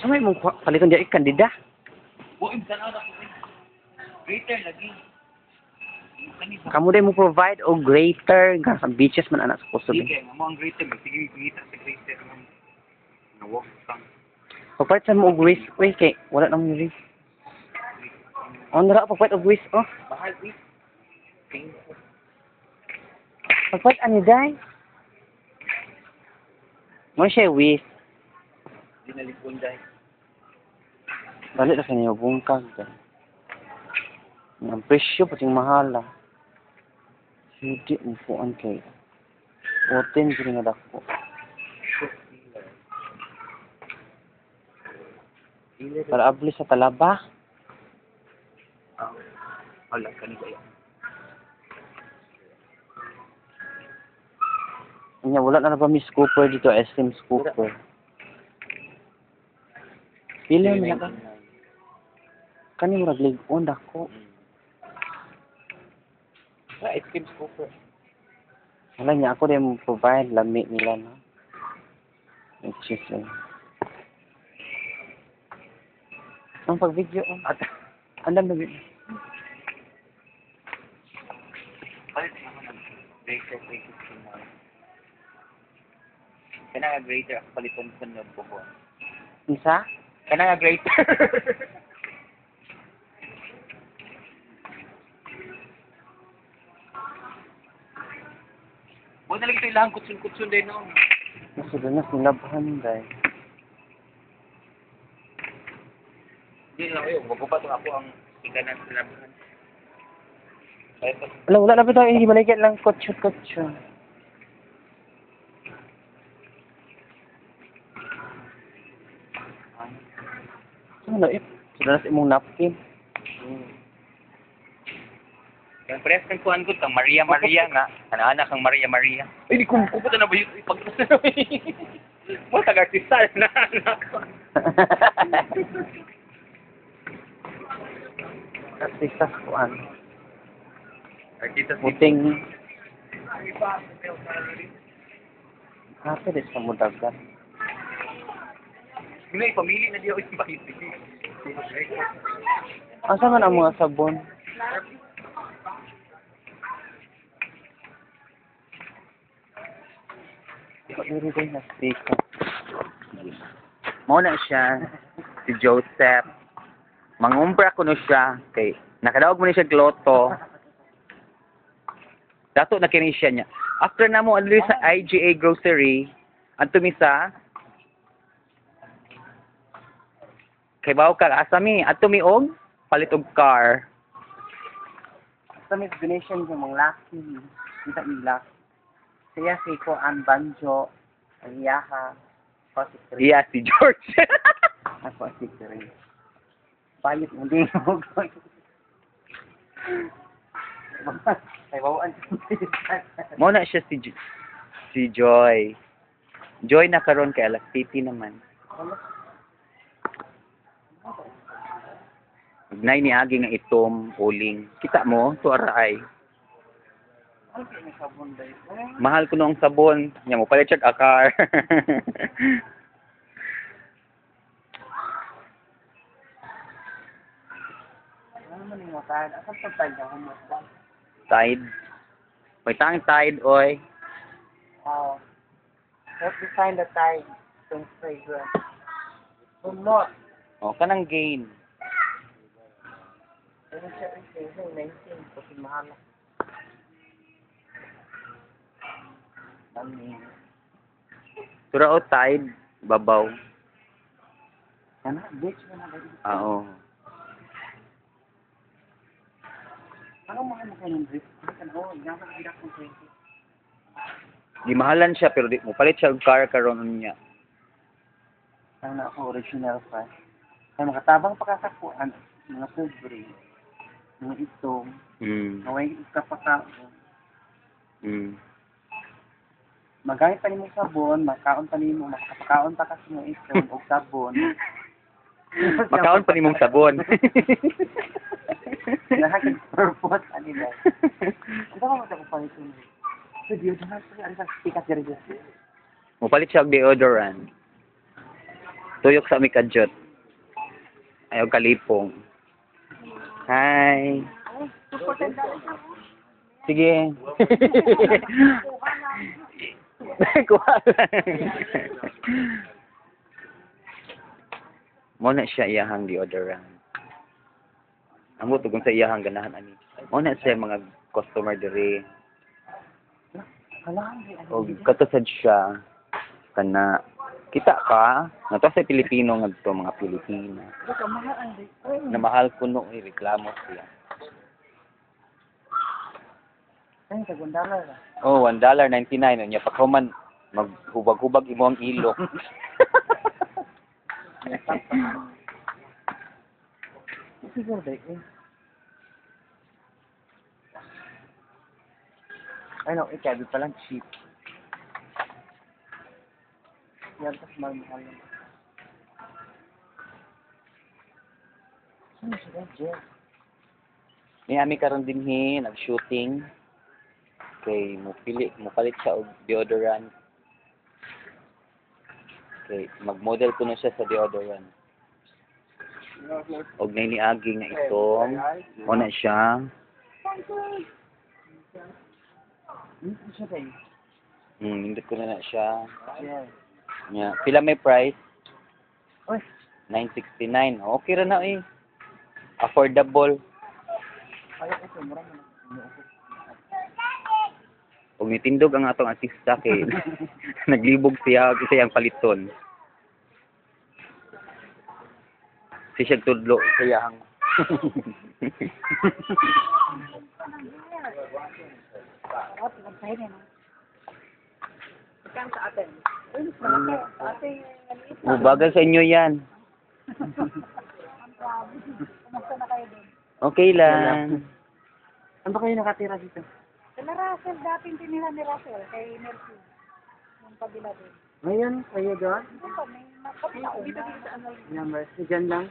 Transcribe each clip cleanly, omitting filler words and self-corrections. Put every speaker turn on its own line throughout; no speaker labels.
Sa may mong paliton diya kandida.
Buim sa na ako. Greater lagi.
Kamu din mo provide o greater sa beaches man anak sa Kosovo.
Sige, mo ang greater. Sige, kumita sa greater. Nawak sang.
Pagpalit sa mo og whisk, uy, kay wala na mo whisk. Ano ra pagpalit og whisk, oh.
Bahal whisk. Painful.
Pagpalit ani day. Mo siya whisk.
Dinalipon dahil.
Balik na kanyo bungkag. Ang presyo pating mahal ah. Hindi mo po ang kay. 14 gini nga dako. Para abli sa talaba.
Wala ka ni kaya.
Nya wala na ba Miss Cooper dito, SM Cooper. Pila na ka? Kani murag lig-on dako.
Sa ice cream scooper.
Wala niya ako din mo provide lami nila no. Which is ang pag-video at andam na video.
Palit naman ang greater. Kana nga greater ako paliton sa notebook.
Isa?
Kana nga greater. Mo na lagi ito ilang kutsun din no.
Kasi doon na sinabhan dahil.
Hindi lang kayo, magupat ako ang tingganan sa labahan.
Wala na ba ito, hindi maligyan lang kotso. Ano eh? Sudah na sa imong napkin.
Kaya parehas kang kuhan ko kang Maria nga. Anak kang Maria. Ay, di ko pupunta na ba yun? Ipagpasa na ba yun? Mga taga-artistal na anak ko.
Artista kuan.
Artista
Puting. Happy din sa mudagan.
Hindi, pamili na di ako yung bakit.
Asa man ang mga sabon? Ito na speaker.
Muna siya, si Joseph. Mangumpra ko na siya. Kay, nakadawag mo na siya gloto. Dato na kini siya niya. After na mo, alis sa IGA grocery, ang tumisa, kay bawo ka, asami, at tumiog, palit og car.
Sa may donation yung mga laki. Kita nila. Siya si Koan Banjo. Ang iyaha.
Iya, si George.
Ako si Kiri. Palit mo din mo. Ay, bawaan.
Muna siya si Joy. Joy na karon kay alas Titi naman. Nay ni agi nga itom, uling. Kita mo, tuara ay. Mahal ko nung sabon. Nya mo pala check akar.
Ano man yung matahid? Asan pa tayo na humusbang?
Tide. May tang tide, oy.
Oh. Let's define the tide. Itong fragrance. Not.
O, kanang gain.
Pero siya rin season 19. Kasi mahal.
Tura o tide, babaw.
Ano? Beach na ba?
Oo.
Ano mahal mo kayo ng drip? Ano? Inyama na bidak ng 20.
Di mahalan siya, pero di mo palit siya og car karon niya.
Ano na ako, original price. Kaya makatabang pagkakakuan, mga sobre, mga itong, naway kapaka. Magamit pa nimo sabon, makaon pa nimo, makapakaon pa kasi ng itong o sabon.
Makaon pa nimong sabon.
Lahat ng purpose, ano ba? Ito ka magkakapal ito. So, deodorant, ano sa stikas dyan dyan?
Mo palit siya og deodorant. Tuyok sa mikadjot. Ayaw kalipong. Hi. Sige. Kuha lang. Mo na siya iyahang deodorant. Amo tugon sa iyahang ganahan ani. Mo na siya mga customer diri.
Kalahan di
O katusad siya kana kita ka nato sa Pilipino ngadto mga Pilipina. Na mahal kuno reklamo siya.
Ay, $2 ra.
Oh, $1.99 nya paghuman maghubag-hubag imo ang ilok.
Siguro ba eh. Ay, no, ikabi pa lang cheap. Yan, tapos mahal lang. Ano siya, Jeff?
Ni ami karon dinhi nag-shooting kay mupalit siya og deodorant. Okay, mag-model ko na siya sa deodorant. Og nay niagi nga itong mo na siya.
Ano siya ba eh?
Hindi ko na siya.
Yes.
Nya, pila may price?
Uy,
$9.69. Okay ra na eh. Affordable.
ayaw ito, marami na.
Og nitindog ang atong artista kay naglibog siya og isa yang paliton. Si siya tudlo sa iyang. Bagay sa inyo yan. Okay lang.
Ano ba kayo nakatira dito?
Sila Russell, dating tinira ni Russell kay Mercy. Yung kabila din.
Ngayon, kayo doon?
Ito pa, may nakapitaon na.
Number, si Jan lang?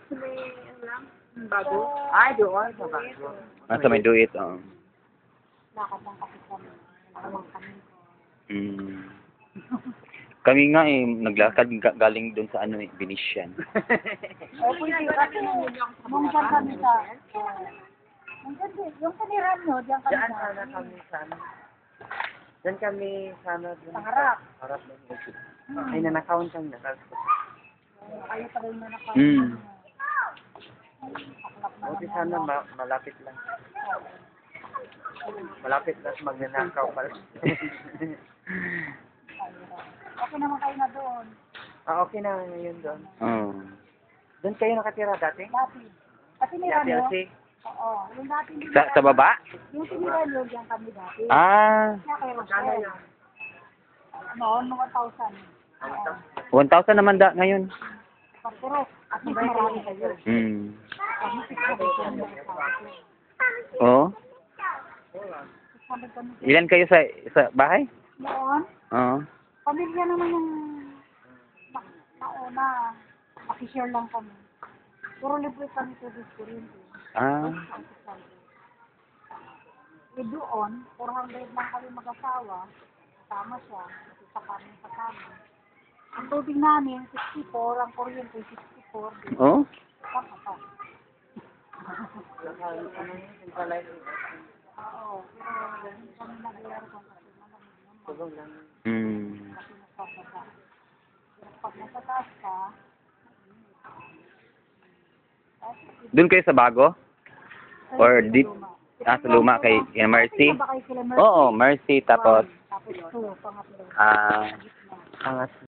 May, ano lang, bago.
Ay, doon, sa bago.
Asa may do it.
Lakad lang kasi kami. Alamang kami.
Kami nga eh naglakad galing doon sa ano eh Venetian.
O, pwede kasi nung dyan kami sa, yung kanirahan nyo, dyan kami
Diyan
sa,
sana kami sa ano. Diyan kami sa ano.
sa harap.
Harap lang. Ay, nanakawan kami na.
Kayo pa rin na nakaw.
Buti sana malapit lang. Malapit lang magnanakaw pala.
Okay naman kayo na doon.
Okay na ngayon doon.
Oh.
Doon kayo nakatira dati?
Dati. Kasi nira nyo,
Dati,
oo, yung dati
Sa baba?
yung tinira nyo, dyan kami dati.
Ah,
Kaya kayo
Kano
Rochelle.
yun?
Noon, 1,000.
1,000 naman da ngayon.
Pero, at least marami kayo. Kami 600 kami.
Oh.
600 kami.
Ilan kayo sa bahay?
Noon,
Oo.
pamilya naman yung nauna. Pakishare lang kami. Puro libre kami sa Discorrente.
Ah.
E doon, 400 lang kami mag-asawa. Kasama siya. Kasi sa kami sa kami. Ang tubig namin, 64. Ang kuryente, 64.
Oh.
Tama pa. Oo. Pero hindi kami nag-aircon kasi malamig naman.
Tulong lang.
Kasi nagpapasa. Pero pag nasa taas ka,
Doon kayo sa bago? Or di sa luma kay Mercy? Oo, Mercy tapos
Tapos 2, pangatlo.
ah
Angat.